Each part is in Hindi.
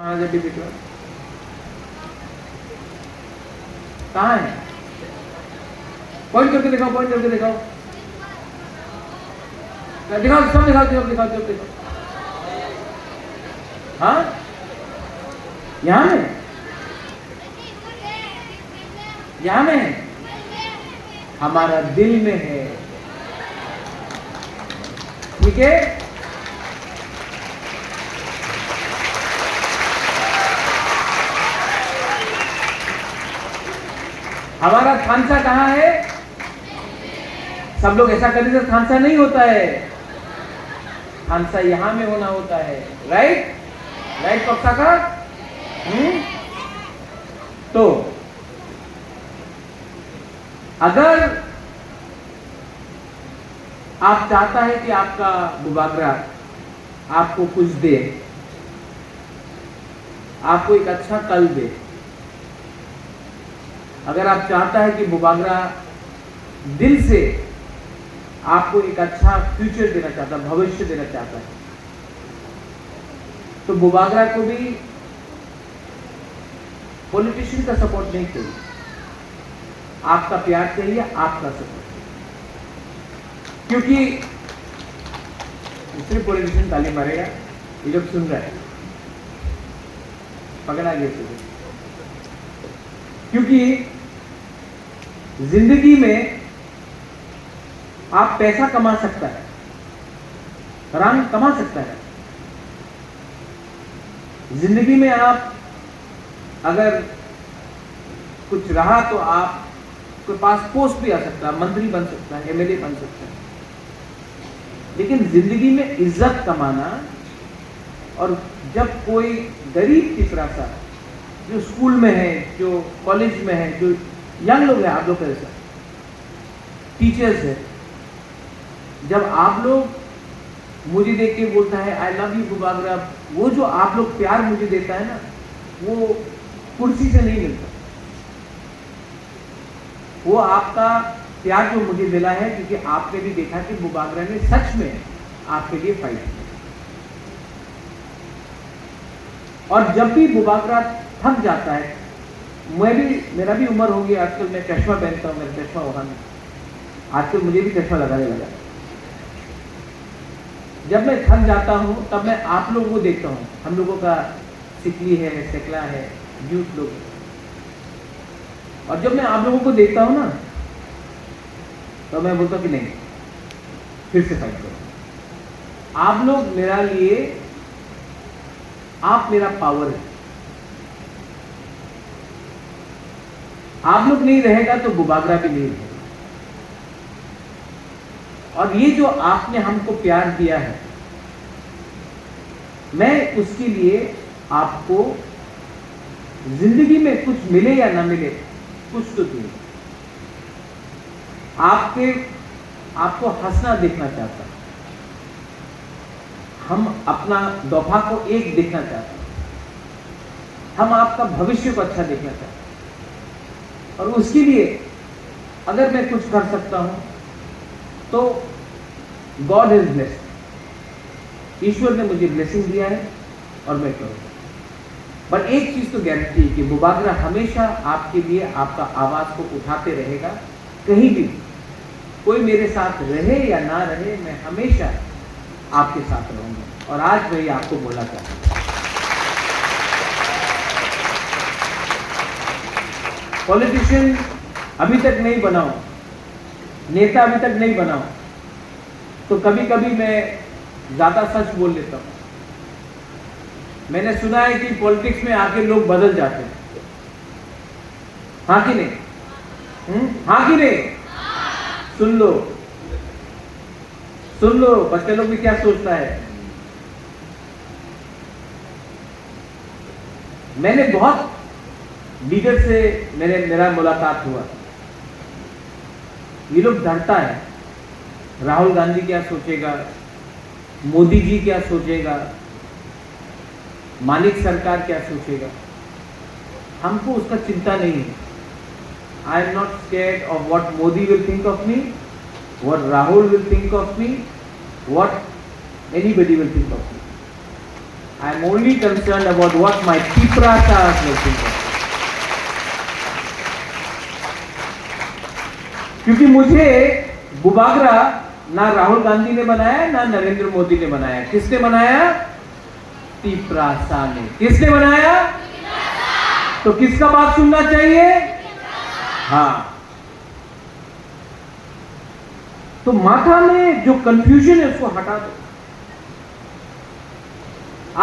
हाँ जब भी दिख रहा कहाँ है? पॉइंट करके दिखाओ, पॉइंट करके दिखाओ, दिखाओ सब दिखाओ, दिखाओ दिखाओ सब दिखाओ। हाँ यहाँ में, यहाँ में है, हमारा दिल में है। ठीक है, हमारा खांसा कहाँ है? सब लोग ऐसा करने से खांसा नहीं होता है, खांसा यहां में होना होता है। राइट राइट पक्का का। तो अगर आप चाहता है कि आपका बुबागरा आपको कुछ दे, आपको एक अच्छा कल दे, अगर आप चाहता है कि बुबागरा दिल से आपको एक अच्छा फ्यूचर देना चाहता है, भविष्य देना चाहता है, तो बुबागरा को भी पॉलिटिशियन का सपोर्ट नहीं चाहिए, आपका प्यार चाहिए, आपका सपोर्ट। क्योंकि सिर्फ पॉलिटिशियन ताली मारेगा, ये लोग सुन रहे हैं, पकड़ा गया सुन। क्योंकि जिंदगी में आप पैसा कमा सकता है, रंग कमा सकता है, जिंदगी में आप अगर कुछ रहा तो आपके पास पोस्ट भी आ सकता है, मंत्री बन सकता है, एमएलए बन सकता है, लेकिन जिंदगी में इज्जत कमाना, और जब कोई गरीब पिपरा सा जो स्कूल में है, जो कॉलेज में है, जो यंग लोग हैं, आप लोग कैसा टीचर्स है, जब आप लोग मुझे देख के बोलता है आई लव यू बुबागरा, वो जो आप लोग प्यार मुझे देता है ना, वो कुर्सी से नहीं मिलता, वो आपका प्यार जो मुझे मिला है क्योंकि आपने भी देखा कि बुबागरा ने सच में आपके लिए फाइट किया। और जब भी बुबागरा थक जाता है, मेरा भी उम्र हो गई, आजकल मैं चश्मा पहनता हूँ, मेरा चश्मा वहां में, आजकल मुझे भी चश्मा लगाने लगा। जब मैं थक जाता हूँ तब मैं आप लोगों को देखता हूँ, हम लोगों का सिकली है, सेकला है, यूथ लोग, और जब मैं आप लोगों को देखता हूँ ना, तो मैं बोलता हूँ कि नहीं, फिर से फाइट करो। आप लोग मेरा लिए, आप मेरा पावर है, आप लोग नहीं रहेगा तो बुबागरा भी नहीं रहेगा। और ये जो आपने हमको प्यार दिया है, मैं उसके लिए आपको जिंदगी में कुछ मिले या ना मिले, कुछ तो दूं। आपको हंसना देखना चाहता, हम अपना दोफा को एक देखना चाहते, हम आपका भविष्य को अच्छा देखना चाहते, और उसके लिए अगर मैं कुछ कर सकता हूं तो गॉड इज ब्लेस्ड, ईश्वर ने मुझे ब्लेसिंग दिया है और मैं करूंगा। पर एक चीज तो गारंटी है कि बुबागरा हमेशा आपके लिए आपका आवाज को उठाते रहेगा, कहीं भी कोई मेरे साथ रहे या ना रहे, मैं हमेशा आपके साथ रहूंगा। और आज मैं आपको बोलना चाहता हूं, पॉलिटिशियन अभी तक नहीं बनाओ, नेता अभी तक नहीं बनाओ, तो कभी कभी मैं ज्यादा सच बोल लेता हूं। मैंने सुना है कि पॉलिटिक्स में आके लोग बदल जाते हैं, हाँ कि नहीं? हाँ कि नहीं? सुन लो, सुन लो, बच्चे लोग भी क्या सोचता है। मैंने बहुत लीडर से मेरा मुलाकात हुआ, ये लोग डरता है, राहुल गांधी क्या सोचेगा, मोदी जी क्या सोचेगा, मानिक सरकार क्या सोचेगा। हमको उसका चिंता नहीं है। I am not scared of what Modi will think of me, what Rahul will think of me, what anybody will think of me. I am only concerned about what my Tiprasa is looking for. क्योंकि मुझे बुबागरा ना राहुल गांधी ने बनाया ना नरेंद्र मोदी ने बनाया। किसने बनाया? तिप्रासा ने। किसने बनाया? तो किसका बात सुनना चाहिए? हाँ। तो माथा में जो कंफ्यूजन है उसको हटा दो।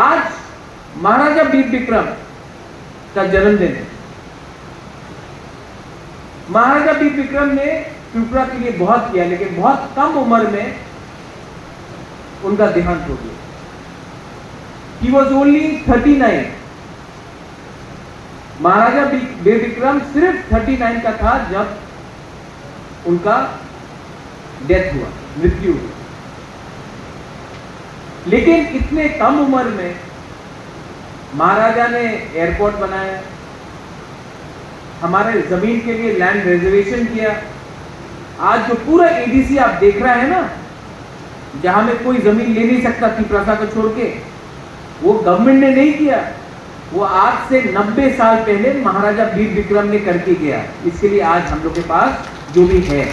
आज महाराजा वीर विक्रम का जन्मदिन है। महाराजा वीर विक्रम ने त्रिपुरा के लिए बहुत किया, लेकिन बहुत कम उम्र में उनका देहांत हो गया। He was only 39। Maharaja Bir Vikram सिर्फ 39 का था जब उनका डेथ हुआ, मृत्यु हुई। लेकिन इतने कम उम्र में महाराजा ने एयरपोर्ट बनाया, हमारे जमीन के लिए लैंड रिजर्वेशन किया। आज जो पूरा एडीसी आप देख रहे हैं ना, जहां में कोई जमीन ले नहीं सकता तिप्रासा को छोड़ के, वो गवर्नमेंट ने नहीं किया, वो आज से 90 साल पहले महाराजा वीर विक्रम ने करके गया। इसके लिए आज हम लोग के पास जो भी है,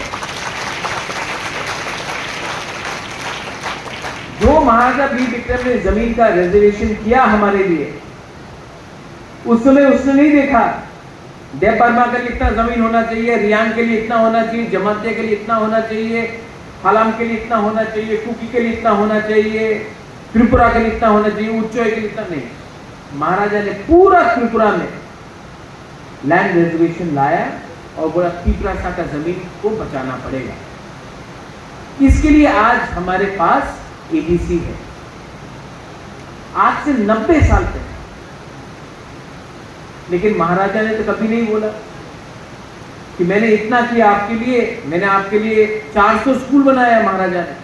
जो महाराजा वीर विक्रम ने जमीन का रिजर्वेशन किया हमारे लिए, उस समय उसने नहीं देखा देव बर्मा के लिए इतना जमीन होना चाहिए, रियांग के लिए इतना होना चाहिए, जमातिया के लिए इतना होना चाहिए, हालाम के लिए इतना होना चाहिए, कुकी के लिए इतना होना चाहिए, त्रिपुरा के लिए इतना होना चाहिए, उच्चोय के लिए इतना नहीं। महाराजा ने पूरा त्रिपुरा में लैंड रिजर्वेशन लाया और बोला तिप्रासा का जमीन को बचाना पड़ेगा। इसके लिए आज हमारे पास एडीसी है। आज से 90 साल पहले। लेकिन महाराजा ने तो कभी नहीं बोला कि मैंने इतना किया आपके लिए, मैंने आपके लिए 400 स्कूल बनाया। महाराजा ने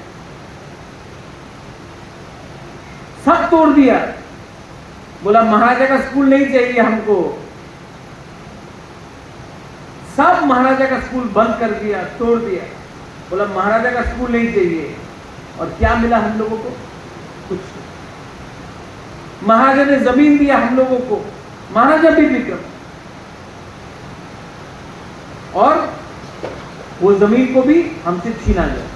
सब तोड़ दिया, बोला महाराजा का स्कूल नहीं चाहिए हमको। सब महाराजा का स्कूल बंद कर दिया, तोड़ दिया, बोला महाराजा का स्कूल नहीं चाहिए। और क्या मिला हम लोगों को? कुछ। महाराजा ने जमीन दिया हम लोगों को, महाराजा वीर विक्रम, और वो जमीन को भी हमसे छीना गया।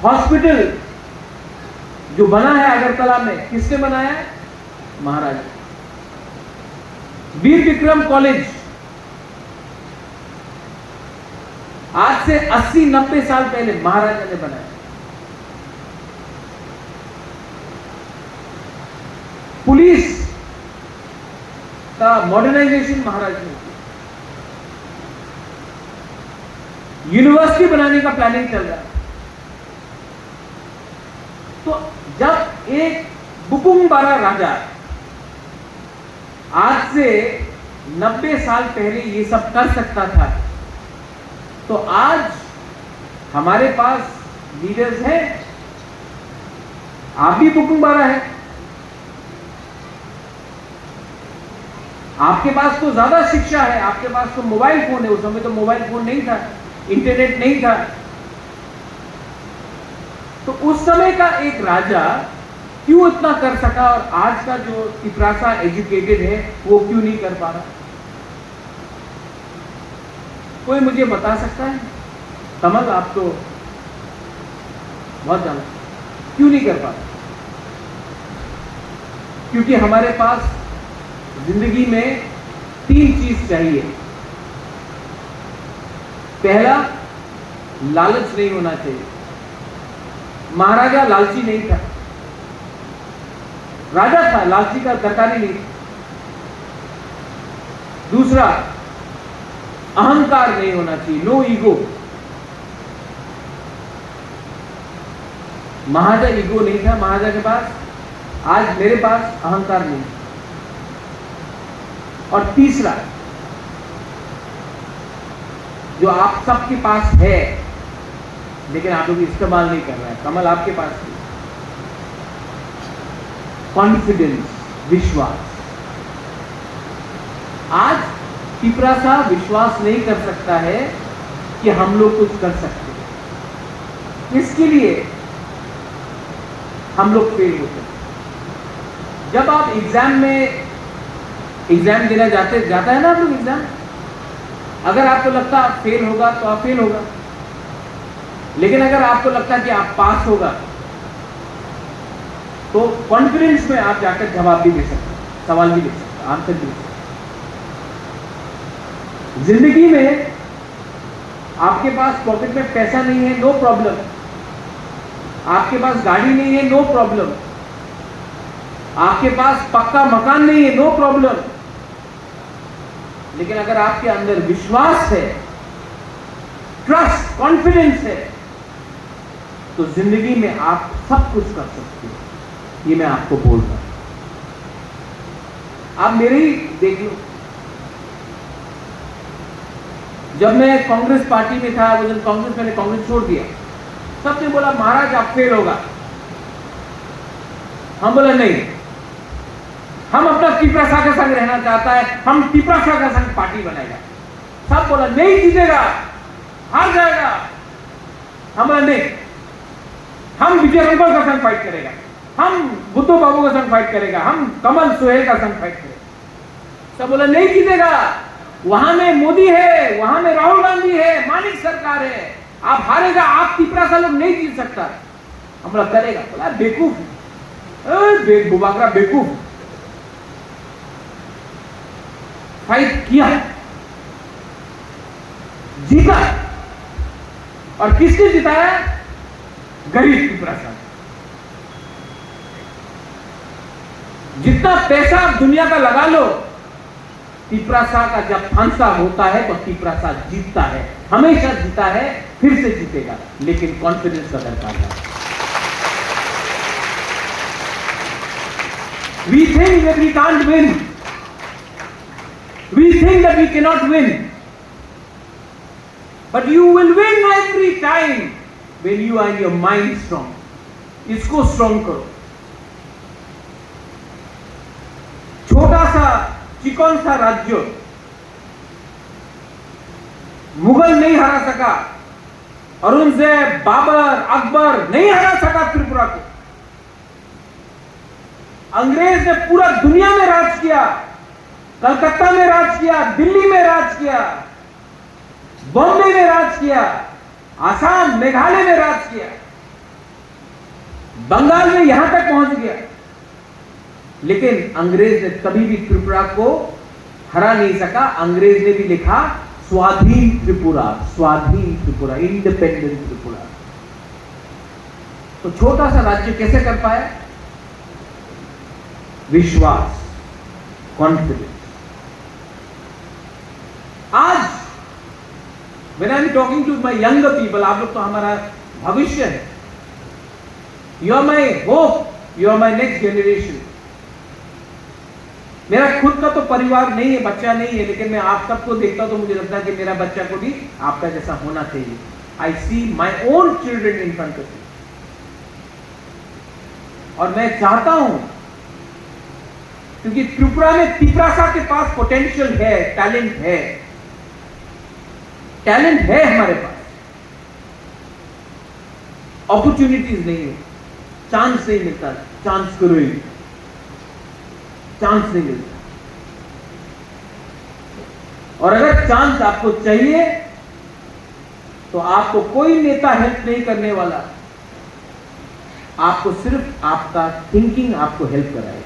हॉस्पिटल जो बना है अगरतला में, किसने बनाया है? महाराजा। वीर विक्रम कॉलेज आज से 80-90 साल पहले महाराजा ने बनाया। पुलिस का मॉडर्नाइजेशन महाराजा ने किया। यूनिवर्सिटी बनाने का प्लानिंग चल रहा है। तो जब एक बुकुमबारा राजा आज से 90 साल पहले ये सब कर सकता था, तो आज हमारे पास लीडर्स हैं। आप भी बुकुमबारा है, आपके पास तो ज्यादा शिक्षा है, आपके पास तो मोबाइल फोन है। उस समय तो मोबाइल फोन नहीं था, इंटरनेट नहीं था। तो उस समय का एक राजा क्यों इतना कर सका और आज का जो तिप्रासा एजुकेटेड है वो क्यों नहीं कर पा रहा? कोई मुझे बता सकता है? कमल, आप तो बहुत जाना, क्यों नहीं कर पा रहा? क्योंकि हमारे पास जिंदगी में 3 चीज चाहिए। पहला, लालच नहीं होना चाहिए। महाराजा लालची नहीं था, राजा था, लालची का दरकारी नहीं था। दूसरा, अहंकार नहीं होना चाहिए, नो ईगो। महाराजा ईगो नहीं था महाराजा के पास, आज मेरे पास अहंकार नहीं। और तीसरा, जो आप सबके पास है लेकिन आप लोग इस्तेमाल नहीं कर रहे हैं, कमल आपके पास है, कॉन्फिडेंस, विश्वास। आज तिप्रासा विश्वास नहीं कर सकता है कि हम लोग कुछ कर सकते हैं। इसके लिए हम लोग फेल होते हैं। जब आप एग्जाम देना जाता है ना आप लोग एग्जाम, अगर आपको लगता है आप फेल होगा तो आप फेल होगा, लेकिन अगर आपको लगता है कि आप पास होगा तो कॉन्फिडेंस में आप जाकर जवाब भी दे सकते, सवाल भी दे सकते, आंसर भी दे सकते। जिंदगी में आपके पास पॉकेट में पैसा नहीं है, नो प्रॉब्लम। आपके पास गाड़ी नहीं है, नो प्रॉब्लम। आपके पास पक्का मकान नहीं है, नो प्रॉब्लम। लेकिन अगर आपके अंदर विश्वास है, ट्रस्ट, कॉन्फिडेंस है, तो जिंदगी में आप सब कुछ कर सकते हो। ये मैं आपको बोल रहा हूं। आप मेरे ही देख लो, जब मैं कांग्रेस पार्टी में था, वो जब मैंने कांग्रेस छोड़ दिया, सबने बोला महाराज आप फेल होगा। हम बोला नहीं, हम अपना टिपरासा का संग रहना चाहता है, हम टिपरासा का संग पार्टी बनाएगा। सब बोला नहीं जीतेगा, हार जाएगा। हम बोला नहीं, हम विजय रंगोल का संग फाइट करेगा, हम बुद्धू बाबू का संग फाइट करेगा, हम कमल सोहेल का संग फाइट करेगा। सब बोला नहीं जीतेगा, वहां में मोदी है, वहां में राहुल गांधी है, मानिक सरकार है, आप हारेगा, आप टिपरासा लोग नहीं जीत सकता। हम बोला करेगा। बोला बेवकूफ, बुबाकरा बेवकूफ। फाइट किया, जीता। और किसने जिताया? गरीब टिपरासा। जितना पैसा आप दुनिया का लगा लो, टिपरासा का जब फांसा होता है तो टिपरासा जीतता है, हमेशा जीता है, फिर से जीतेगा, लेकिन कॉन्फिडेंस का दरकार है। We think that we can't win. We think that we cannot win. But you will win every time when you are in your mind strong. इसको स्ट्रॉन्ग करो। छोटा सा चिकन सा राज्य मुगल नहीं हरा सका, औरंगजेब, बाबर, अकबर नहीं हरा सका त्रिपुरा को। अंग्रेज ने पूरा दुनिया में राज किया, कलकत्ता में राज किया, दिल्ली में राज किया, बॉम्बे में राज किया, आसाम, मेघालय में राज किया, बंगाल में यहां तक पहुंच गया, लेकिन अंग्रेज ने कभी भी त्रिपुरा को हरा नहीं सका। अंग्रेज ने भी लिखा स्वाधीन त्रिपुरा, स्वाधीन त्रिपुरा, इंडिपेंडेंट त्रिपुरा। तो छोटा सा राज्य कैसे कर पाया? विश्वास, कॉन्फिडेंस। आज when I am talking to my younger people, आप लोग तो हमारा भविष्य है, you are my hope, you are my next generation। मेरा खुद का तो परिवार नहीं है, बच्चा नहीं है, लेकिन मैं आप सबको देखता हूं तो मुझे लगता है कि मेरा बच्चा को भी आपका जैसा होना चाहिए। I see my own children in front of me। और मैं चाहता हूं, क्योंकि त्रिपुरा में टिपरासा के पास पोटेंशियल है, टैलेंट है, टैलेंट है हमारे पास, अपॉर्चुनिटीज नहीं है, चांस नहीं मिलता, चांस करो, चांस नहीं मिलता। और अगर चांस आपको चाहिए तो आपको कोई नेता हेल्प नहीं करने वाला, आपको सिर्फ आपका थिंकिंग आपको हेल्प कराएगा।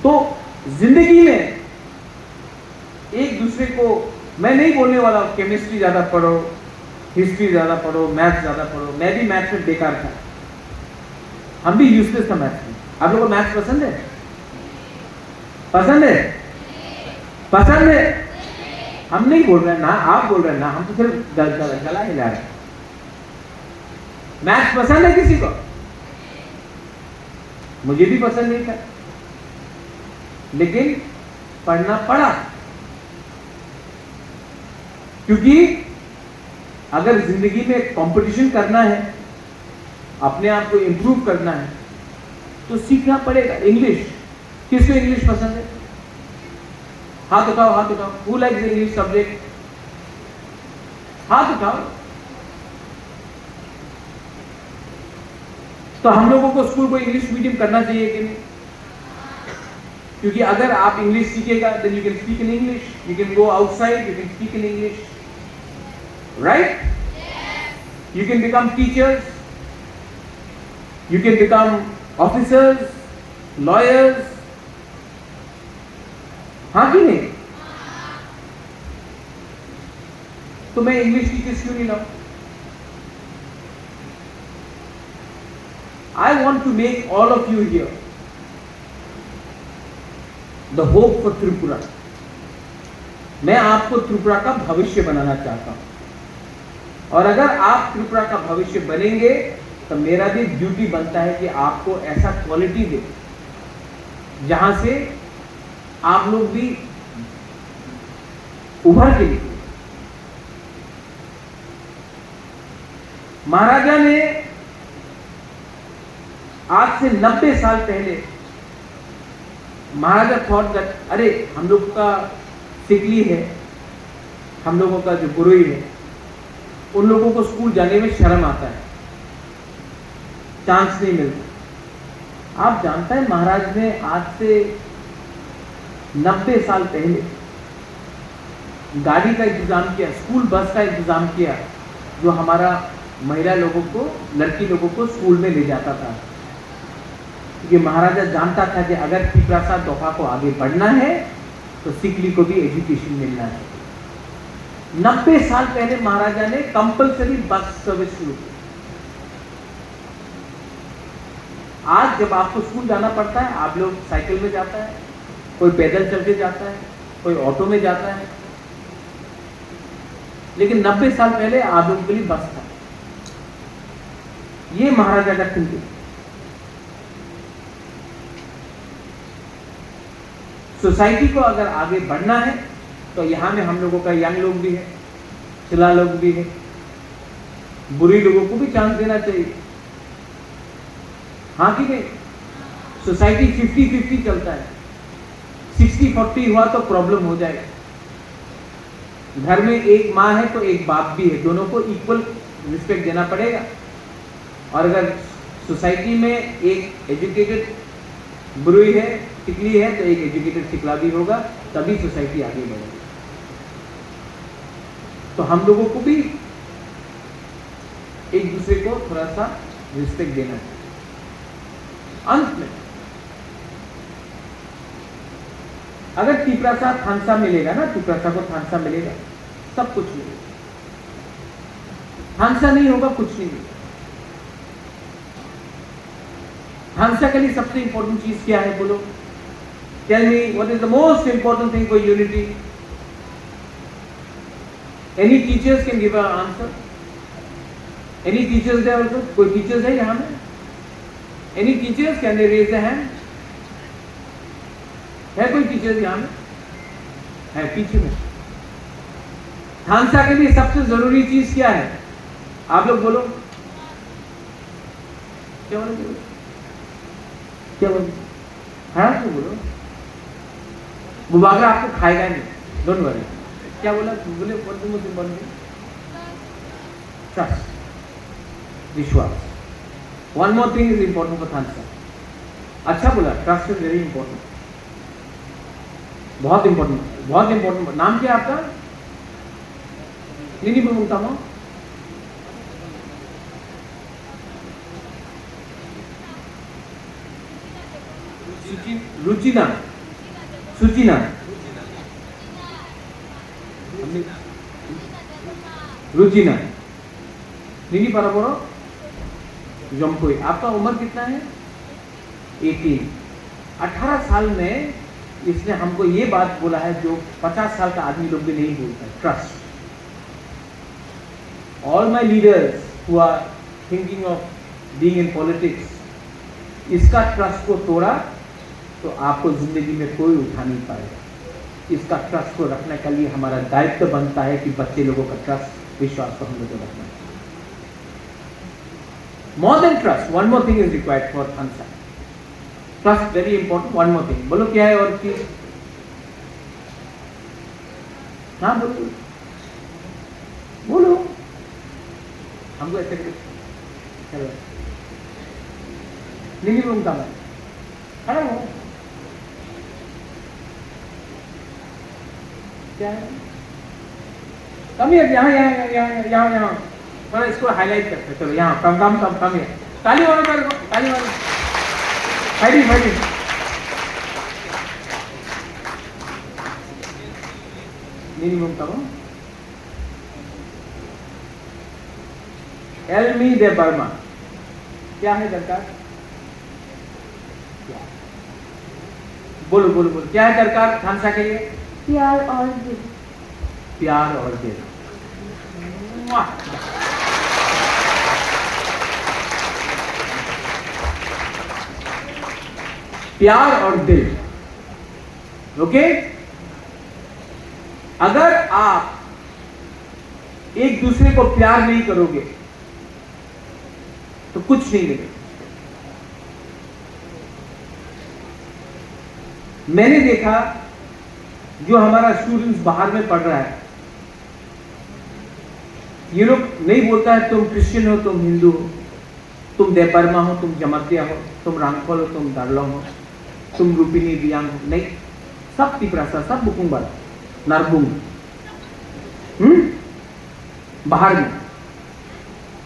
तो जिंदगी में एक दूसरे को, मैं नहीं बोलने वाला केमिस्ट्री ज्यादा पढ़ो, हिस्ट्री ज्यादा पढ़ो, मैथ्स ज्यादा पढ़ो। मैं भी मैथ्स में बेकार था, हम भी यूजलेस था मैथ्स में। आप लोगों को मैथ्स पसंद है? पसंद है? पसंद है? हम नहीं बोल रहे ना, आप बोल रहे ना, हम तो सिर्फ गला हिला रहे हैं। मैथ्स पसंद है किसी को? मुझे भी पसंद नहीं था, लेकिन पढ़ना पड़ा, क्योंकि अगर जिंदगी में कंपटीशन करना है, अपने आप को इंप्रूव करना है, तो सीखना पड़ेगा। इंग्लिश, किसको इंग्लिश पसंद है? हाथ उठाओ, हाथ उठाओ। Who likes English subject? हाथ उठाओ। तो हम लोगों को स्कूल को इंग्लिश मीडियम करना चाहिए कि नहीं? क्योंकि अगर आप इंग्लिश सीखेगा then you can speak in English, you can go outside, you can speak in English, right? You can become teachers, you can become officers, lawyers, हाँ कि नहीं? तो मैं इंग्लिश टीचर्स क्यों नहीं लाऊं? I want to make all of you here the hope for Tripura. मैं आपको त्रिपुरा का भविष्य बनाना चाहता हूं, और अगर आप त्रिपुरा का भविष्य बनेंगे तो मेरा भी ड्यूटी बनता है कि आपको ऐसा क्वालिटी दे जहां से आप लोग भी उभर के निकले। महाराजा ने आज से 90 साल पहले महाराजा थॉट दैट अरे हम लोग का सिकली है, हम लोगों का जो गुरुई है, उन लोगों को स्कूल जाने में शर्म आता है, चांस नहीं मिलता। आप जानता है महाराज ने आज से 90 साल पहले गाड़ी का इंतजाम किया, स्कूल बस का इंतजाम किया, जो हमारा महिला लोगों को, लड़की लोगों को स्कूल में ले जाता था। क्योंकि महाराजा जानता था कि अगर त्रिपुरा साथ दोफा को आगे बढ़ना है तो सिकली को भी एजुकेशन मिलना है। 90 साल पहले महाराजा ने कंपलसरी बस सर्विस शुरू की। आज जब आपको स्कूल जाना पड़ता है, आप लोग साइकिल में जाता है, कोई पैदल चल के जाता है, कोई ऑटो में जाता है, लेकिन 90 साल पहले आप लोगों के लिए बस था। ये महाराजा का थिंकिंग। सोसाइटी को अगर आगे बढ़ना है तो यहां में हम लोगों का यंग लोग भी है, चिल्ला लोग भी है, बुरी लोगों को भी चांस देना चाहिए, हाँ कि नहीं? सोसाइटी 50-50 चलता है, 60-40 हुआ तो प्रॉब्लम हो जाएगा। घर में एक माँ है तो एक बाप भी है, दोनों को इक्वल रिस्पेक्ट देना पड़ेगा। और अगर सोसाइटी में एक एजुकेटेड बुरुई है, सिकली है, तो एक एजुकेटेड सिकला भी होगा, तभी सोसाइटी आगे बढ़ेगी। तो हम लोगों को भी एक दूसरे को थोड़ा सा रिस्पेक्ट देना चाहिए। अंत में अगर त्रिपुरा थानसा मिलेगा ना, त्रिपुरा को थानसा मिलेगा, सब कुछ मिलेगा। थानसा नहीं होगा, कुछ नहीं मिलेगा। थानसा के लिए सबसे इंपॉर्टेंट चीज क्या है बोलो? Tell me, what is the most important thing for unity? Any teachers can give a answer? Any teachers there also? कोई टीचर्स है यहां में? Any teachers can they raise the hand? है कोई टीचर्स यहां में? है पीछे में। थानसा के लिए सबसे जरूरी चीज क्या है? आप लोग बोलो, क्या बोलो? क्या बोलो? हाँ तो बोलो। बुबागरा आपको खाएगा नहीं, डोंट वरी। क्या बोला? बोले ट्रस्ट, विश्वास। One more thing is important for थानसा। अच्छा बोला, ट्रस्ट इज वेरी इंपॉर्टेंट, बहुत इंपॉर्टेंट, बहुत इंपॉर्टेंट। नाम क्या है आपका? नहीं बोलता हूं। रुचिना, सुचिना, रुचिना, नहीं पता बोलो। जमकोई। आपका उम्र कितना है? 18। 18 साल में इसने हमको ये बात बोला है जो 50 साल का आदमी लोग भी नहीं बोलता, trust. All my leaders who are thinking of being in politics, इसका ट्रस्ट को तोड़ा तो आपको जिंदगी में कोई उठा नहीं पाएगा। इसका ट्रस्ट को रखने के लिए हमारा दायित्व बनता है कि बच्चे लोगों का ट्रस्ट, विश्वास को हम लोगों को रखना है। More than trust, one more thing is required for थानसा। Trust very important, one more thing. बोलो क्या है और चीज? हाँ बोलो, बोलो। हमको ऐसे चलो मिनिमम समय खड़ा हो। क्या है कम है? यहाँ यहाँ यहाँ यहाँ यहाँ थोड़ा इसको हाईलाइट करते। चलो यहाँ कम कम कम कम है। ताली वालों कर, ताली वालों, फाइटिंग फाइटिंग। मिनिमम कम। एल्मी दे बर्मा क्या है दरकार? बोलो बोलो बोलो, क्या है दरकार थानसा के लिए? प्यार और दिल। प्यार और दिल। प्यार और दिल। ओके, अगर आप एक दूसरे को प्यार नहीं करोगे तो कुछ नहीं मिलेगा। मैंने देखा जो हमारा स्टूडेंट्स बाहर में पढ़ रहा है, ये लोग नहीं बोलता है तुम क्रिश्चियन हो, तुम हिंदू हो, तुम देबर्मा हो, तुम जमातिया हो, तुम रांगफल हो, तुम दारलोंग हो, तुम रूपिनी रियांग हो। नहीं, सब तिपरासा, सब बुकुंबर नारबुंग बाहर में।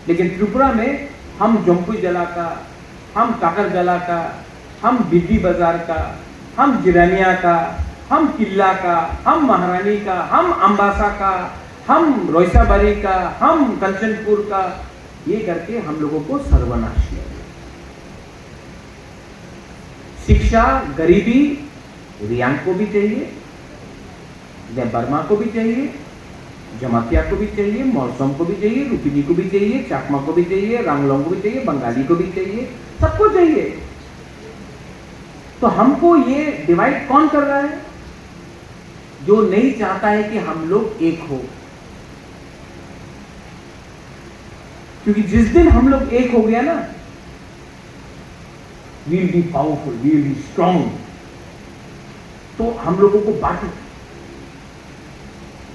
लेकिन त्रिपुरा में हम जोमपुई जला का, हम काकर जला का, हम बिद्दी बाजार का, हम जिरानिया का, हम किल्ला का, हम महारानी का, हम अंबासा का, हम रोइसाबारी का, हम कंचनपुर का, ये करके हम लोगों को सर्वनाश किया। शिक्षा, गरीबी रियांग को भी चाहिए, बर्मा को भी चाहिए, जमातिया को भी चाहिए, मौसम को भी चाहिए, रुपिनी को भी चाहिए, चाकमा को भी चाहिए, रांगलोंग को भी चाहिए, बंगाली को भी चाहिए, सबको चाहिए। तो हमको ये डिवाइड कौन कर रहा है? जो नहीं चाहता है कि हम लोग एक हो। क्योंकि जिस दिन हम लोग एक हो गया ना, we will be powerful, we will be strong. तो हम लोगों को बांटो,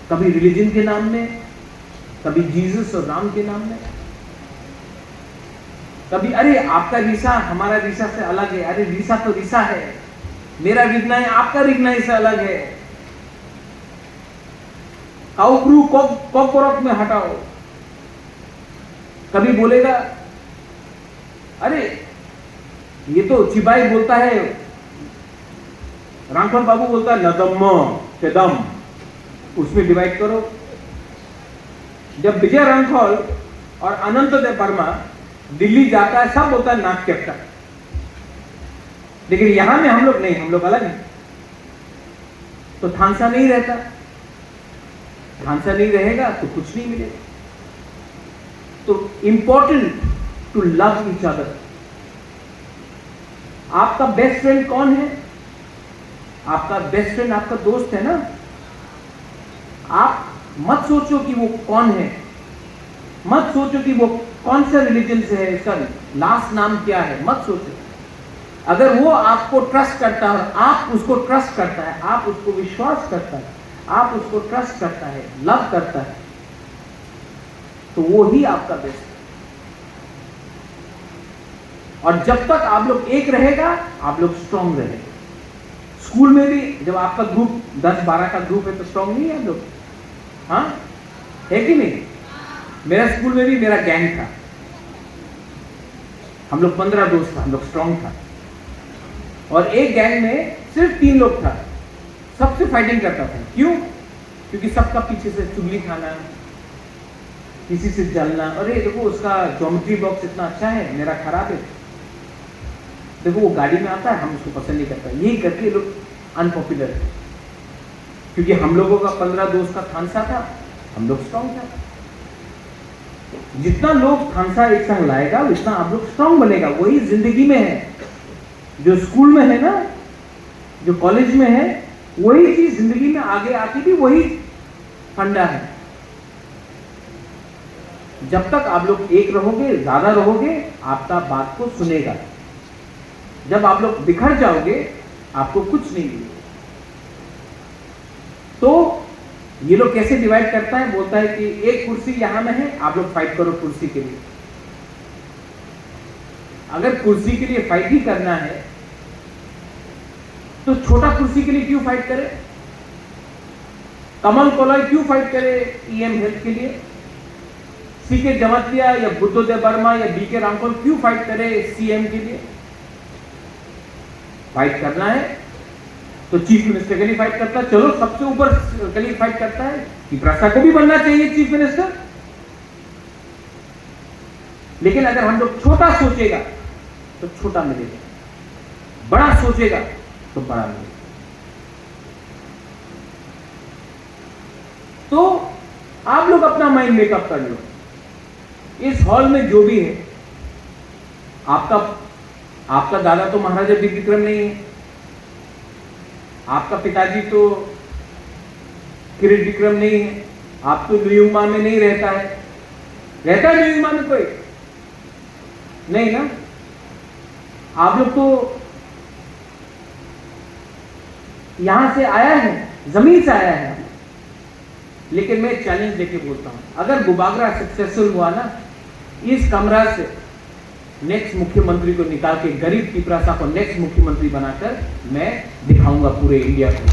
कभी रिलीजन के नाम में, कभी जीसस और राम के नाम में, कभी अरे आपका रीसा हमारा रीसा से अलग है, अरे रीसा तो रीसा है, मेरा रिग्नाई आपका रिग्नाई से अलग है। काउक्रू कॉकरोच में हटाओ। कभी बोलेगा अरे ये तो चिबाई बोलता है, रामफल बाबू बोलता है नदम चदम, उसमें डिवाइड करो। जब विजय रामफल और अनंत देव वर्मा दिल्ली जाता है, सब बोलता है नाक चेप्टा। लेकिन यहां में हम लोग नहीं, हम लोग अलग हैं। तो थानसा नहीं रहता, थानसा नहीं रहेगा तो कुछ नहीं मिलेगा। तो important to love each other. आपका बेस्ट फ्रेंड कौन है? आपका बेस्ट फ्रेंड आपका दोस्त है ना। आप मत सोचो कि वो कौन है, मत सोचो कि वो कौन सा रिलीजन से है, इसका लास्ट नाम क्या है, मत सोचो। अगर वो आपको ट्रस्ट करता है और आप उसको ट्रस्ट करता है, आप उसको विश्वास करता है, आप उसको ट्रस्ट करता है, लव करता है, तो वो ही आपका बेस्ट है। और जब तक आप लोग एक रहेगा, आप लोग स्ट्रांग रहेंगे। स्कूल में भी जब आपका ग्रुप 10-12 का ग्रुप है तो स्ट्रांग नहीं है आप लोग? हाँ है कि नहीं? मेरा स्कूल में भी मेरा गैंग था, हम लोग 15 दोस्त था, हम लोग स्ट्रांग था। और एक गैंग में सिर्फ 3 लोग था, सबसे फाइटिंग करता था। क्यों? क्योंकि सबका पीछे से चुगली खाना, किसी से जलना। अरे देखो उसका ज्योमेट्री बॉक्स इतना अच्छा है, मेरा खराब है, देखो वो गाड़ी में आता है, हम उसको पसंद नहीं करता। यही करके लोग अनपॉपुलर है। क्योंकि हम लोगों का 15 दोस्त का थानसा था, हम लोग स्ट्रांग था। जितना लोग थानसा एक संग लाएगा उतना आप लोग स्ट्रांग बनेगा। वही जिंदगी में है, जो स्कूल में है ना, जो कॉलेज में है, वही चीज जिंदगी में आगे आके भी वही फंडा है। जब तक आप लोग एक रहोगे, ज्यादा रहोगे, आपका बात को सुनेगा। जब आप लोग बिखर जाओगे, आपको कुछ नहीं मिलेगा। तो ये लोग कैसे डिवाइड करता है? बोलता है कि एक कुर्सी यहां में है, आप लोग फाइट करो कुर्सी के लिए। अगर कुर्सी के लिए फाइट ही करना है तो छोटा कुर्सी के लिए क्यों फाइट करे? कमल कोलय क्यों फाइट करे ईएम हेल्थ के लिए? सीके जमातिया या बुद्धदेव वर्मा या बीके रामकोल क्यों फाइट करे सीएम के लिए? फाइट करना है तो चीफ मिनिस्टर के लिए फाइट करता है। चलो सबसे ऊपर के लिए फाइट करता है कि प्रस्ता को भी बनना चाहिए चीफ मिनिस्टर। लेकिन अगर हम लोग छोटा सोचेगा तो छोटा मिलेगा, बड़ा सोचेगा तो बड़ा मिलेगा। तो आप लोग अपना माइंड मेकअप कर लो। इस हॉल में जो भी है, आपका दादा तो महाराजा वीर विक्रम नहीं है, आपका पिताजी तो किरीट विक्रम नहीं है, आप तो न्यूमा में नहीं रहता है। रहता है न्यूमा में कोई नहीं ना? आप लोग तो यहां से आया है, जमीन से आया है। लेकिन मैं चैलेंज देके बोलता हूं, अगर गुबागरा सक्सेसफुल हुआ ना, इस कमरा से नेक्स्ट मुख्यमंत्री को निकाल के गरीब पिपरासा को नेक्स्ट मुख्यमंत्री बनाकर मैं दिखाऊंगा पूरे इंडिया को।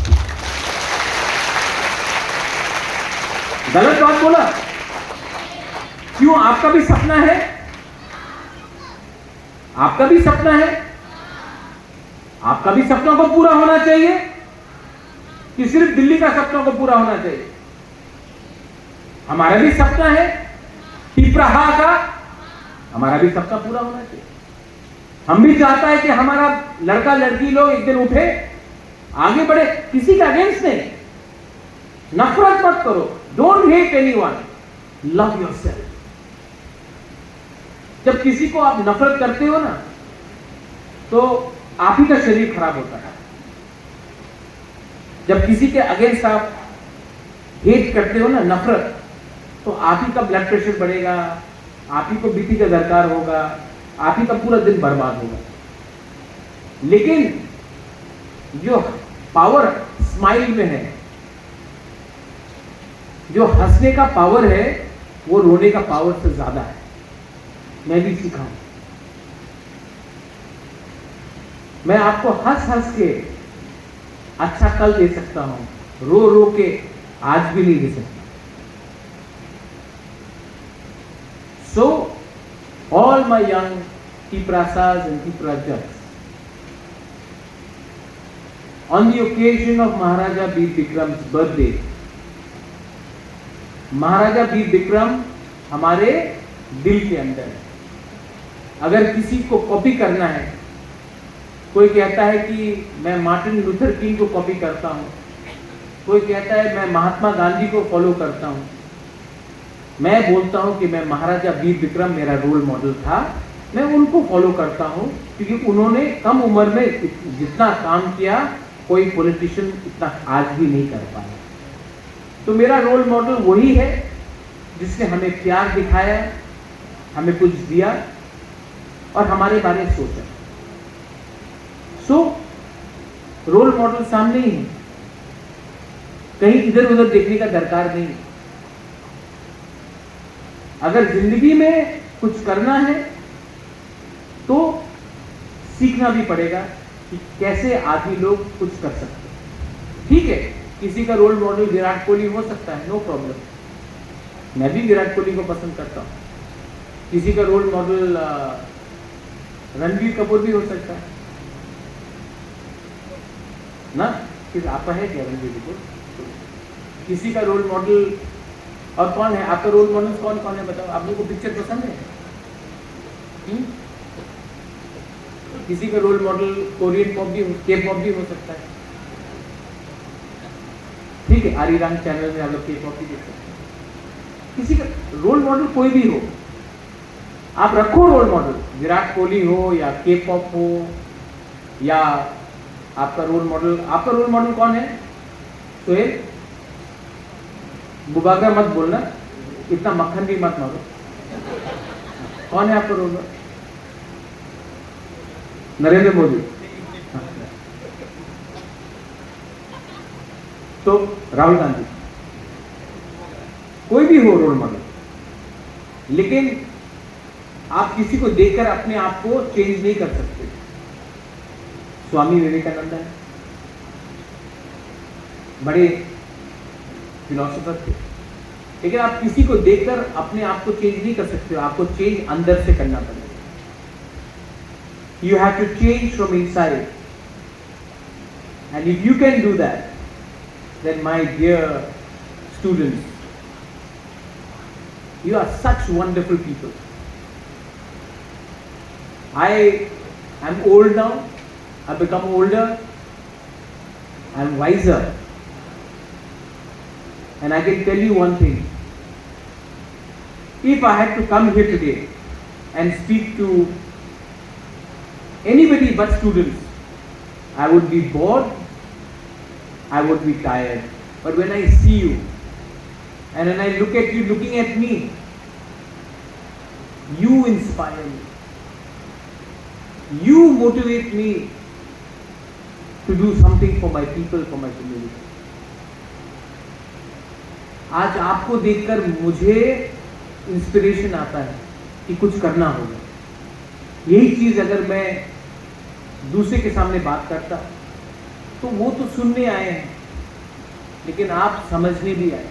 गलत बात बोला? क्यों? आपका भी सपना है, आपका भी सपना है, आपका भी सपना को पूरा होना चाहिए कि सिर्फ दिल्ली का सपना को पूरा होना चाहिए? हमारा भी सपना है पिपराहा का, हमारा भी सपना पूरा होना चाहिए। हम भी चाहता है कि हमारा लड़का लड़की लोग एक दिन उठे, आगे बढ़े, किसी का अगेंस्ट नहीं। नफरत मत करो, don't hate anyone, love yourself. जब किसी को आप नफरत करते हो ना, तो आप ही का शरीर खराब होता है। जब किसी के अगेंस्ट आप हेट करते हो ना, नफरत, तो आप ही का ब्लड प्रेशर बढ़ेगा, आप ही को बीपी का दरकार होगा, आप ही का पूरा दिन बर्बाद होगा। लेकिन जो पावर स्माइल में है, जो हंसने का पावर है, वो रोने का पावर से ज्यादा है। मैं भी सीखा हूं। मैं आपको हंस हंस के अच्छा कल दे सकता हूं, रो रो के आज भी नहीं दे सकता। So, all my young Piprasas and Piprajaks, on the occasion of Maharaja Veer Vikram's birthday, Maharaja Bir Vikram हमारे दिल के अंदर है। अगर किसी को कॉपी करना है, कोई कहता है कि मैं मार्टिन लूथर किंग को कॉपी करता हूं, कोई कहता है मैं महात्मा गांधी को फॉलो करता हूं, मैं बोलता हूं कि मैं महाराजा वीर विक्रम मेरा रोल मॉडल था, मैं उनको फॉलो करता हूं, क्योंकि उन्होंने कम उम्र में जितना काम किया कोई पॉलिटिशियन इतना आज भी नहीं कर पाया। तो मेरा रोल मॉडल वही है जिसने हमें प्यार दिखाया, हमें कुछ दिया और हमारे बारे में सोचा। सो रोल मॉडल सामने ही है, कहीं इधर उधर देखने का दरकार नहीं। अगर जिंदगी में कुछ करना है तो सीखना भी पड़ेगा कि कैसे आदमी लोग कुछ कर सकते हैं। ठीक है, किसी का रोल मॉडल विराट कोहली हो सकता है, नो प्रॉब्लम, मैं भी विराट कोहली को पसंद करता हूं। किसी का रोल मॉडल रणबीर कपूर भी हो सकता है ना, कि आपका है क्या रणबीर कपूर? किसी का रोल मॉडल और कौन है आपका रोल मॉडल? कौन कौन है बताओ? आप लोगों को पिक्चर पसंद है? किसी का रोल मॉडल कोरियन पॉप भी, के पॉप भी हो सकता है। ठीक है, आरिराम चैनल में आप लोग के पॉप भी देख सकते हैं। किसी का रोल मॉडल कोई भी हो, आप रखो रोल मॉडल, विराट कोहली हो या के पॉप हो या आपका रोल मॉडल कौन है? सोहेल, गुबागा मत बोलना, इतना मक्खन भी मत मारो। कौन है आपका रोल मॉडल? नरेंद्र मोदी। तो राहुल गांधी, कोई भी हो रोल मॉडल, लेकिन आप किसी को देखकर अपने आप को चेंज नहीं कर सकते। स्वामी विवेकानंद है, बड़े फिलोसोफर थे, लेकिन आप किसी को देखकर अपने आप को चेंज नहीं कर सकते हो, आपको चेंज अंदर से करना पड़ेगा। You have to change from inside, and if you can do that, then my dear students, you are such wonderful people. I am old now, I've become older, I'm wiser, and I can tell you one thing. If I had to come here today and speak to anybody but students, I would be bored, I would be tired. But when I see you, and when I look at you looking at me, you inspire me. You motivate me to do something for my people, for my community. आज आपको देखकर मुझे इंस्पिरेशन आता है कि कुछ करना होगा। यही चीज अगर मैं दूसरे के सामने बात करता तो वो तो सुनने आए हैं, लेकिन आप समझने भी आए,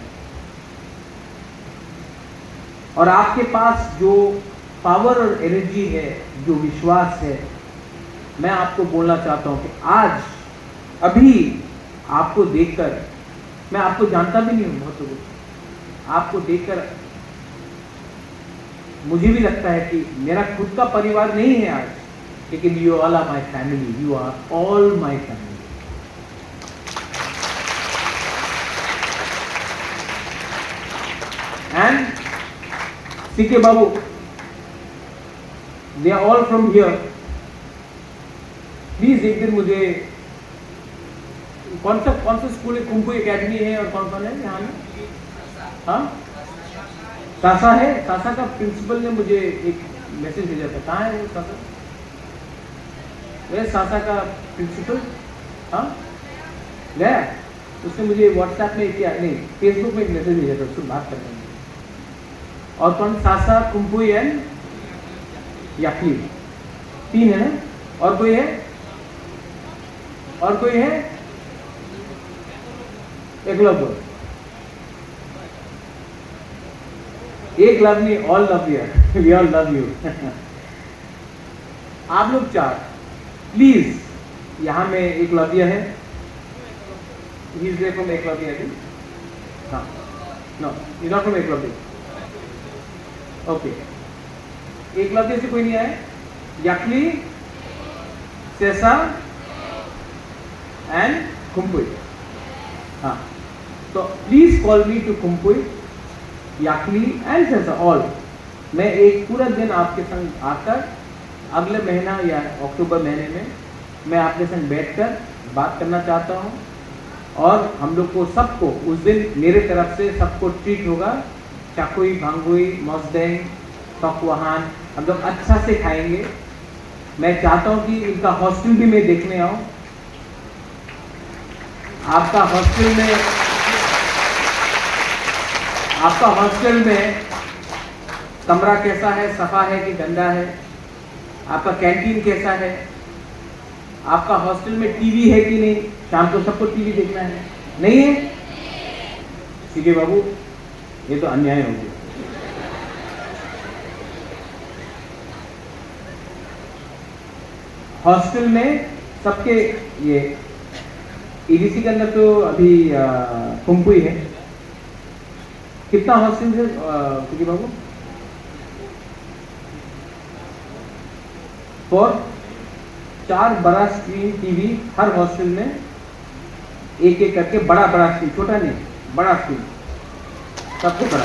और आपके पास जो पावर और एनर्जी है, जो विश्वास है, मैं आपको बोलना चाहता हूं कि आज अभी आपको देखकर, मैं आपको जानता भी नहीं हूं बहुत लोगों, आपको देखकर मुझे भी लगता है कि मेरा खुद का परिवार नहीं है आज, लेकिन you all are my family, you are all my family. And C K Babu, they are all from here. Please एक दिन मुझे कौन सा स्कूल है, कुंभू एकेडमी है, और कौन कौन है यहाँ में? हाँ, सासा है, सासा का प्रिंसिपल ने मुझे एक मैसेज भेजा था। कहाँ है वो सासा? वे सासा का प्रिंसिपल, हाँ गया, उसने मुझे व्हाट्सएप में क्या नहीं फेसबुक में एक मैसेज भेजा था, उससे बात करने में। और कौन? सासा, कुंभू एंड याकली, 3 है ना? और कोई है? और कोई है? एकलव्य। एक लव नहीं, all love you, we all love you. आप लोग 4 प्लीज, यहां में एकलव्य है, he is there from Eklavya, I think. हाँ, no, you not from Eklavya, okay. Eklavya से कोई नहीं आया? याकली, सेसा एंड कुंपुई। हाँ, तो प्लीज कॉल मी टू कुंपुई, याकली एंड सेसा, ऑल। मैं एक पूरा दिन आपके संग आकर अगले महीना या अक्टूबर महीने में मैं आपके संग बैठकर बात करना चाहता हूँ, और हम लोग को सबको उस दिन मेरे तरफ से सबको ट्रीट होगा। चाकुई, भांगुई, मौसदेंग, तकवाहान, हम लोग अच्छा से खाएंगे। मैं चाहता हूँ कि इनका हॉस्टल भी मैं देखने आऊँ। आपका हॉस्टल में कमरा कैसा है, सफा है कि गंदा है? आपका कैंटीन कैसा है? आपका हॉस्टल में टीवी है कि नहीं? शाम को सबको टीवी देखना है, नहीं है? सीके बाबू, ये तो अन्याय हो गया। हॉस्टल में सबके, ये ईडीसी के अंदर तो अभी कुंपुई है। कितना हॉस्टल है सीके बाबू? 4 बड़ा स्क्रीन टीवी हर हॉस्टल में, एक एक करके, बड़ा स्क्रीन, छोटा नहीं, बड़ा स्क्रीन, सबको बड़ा।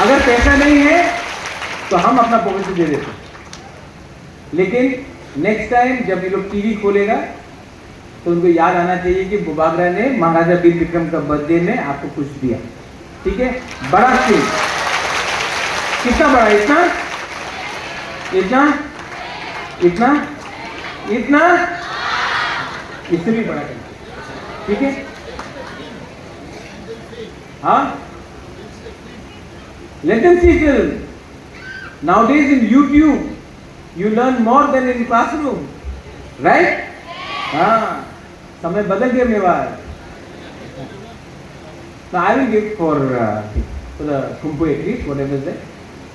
अगर पैसा नहीं है तो हम अपना पॉकेट से दे देते, लेकिन नेक्स्ट टाइम जब ये लोग टीवी खोलेगा तो उनको याद आना चाहिए कि बुबागरा ने महाराजा वीर विक्रम का बर्थडे में आपको कुछ दिया। ठीक है, बड़ा स्क्रीन। कितना बड़ा? इतना, इतना, इतना, इतना, इससे भी बड़ा करना। ठीक है, हाँ, let them see film, Nowadays in YouTube, you learn more than in classroom, right? हाँ, समय बदल गया Mewar. So I will give for the Khumpu at least, whatever is there.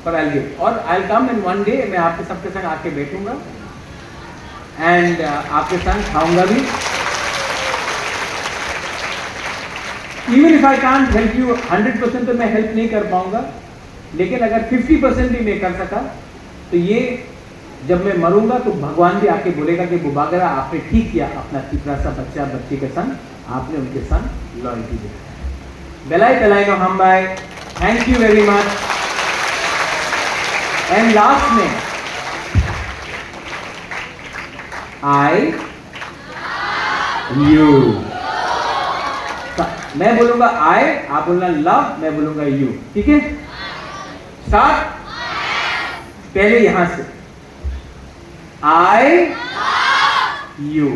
But I'll give. और I'll come in one day. मैं आपके सबके संग आके बैठूंगा and आपके संग खाऊंगा भी. Even if I can't help you 100% तो मैं help नहीं कर पाऊंगा, लेकिन अगर 50% भी मैं कर सका तो ये जब मैं मरूंगा तो भगवान भी आके बोलेगा कि बुबागरा आपने ठीक किया, अपना तीसरा सा बच्चा बच्ची के संग आपने उनके संग लॉयल्टी दिखाई. बेलाई बेलाई नो हम भाई, thank you very much. And last में आई यू, मैं बोलूंगा आई, आप बोलना लव, मैं बोलूंगा यू. ठीक है, स्टार्ट. पहले यहां से I, you.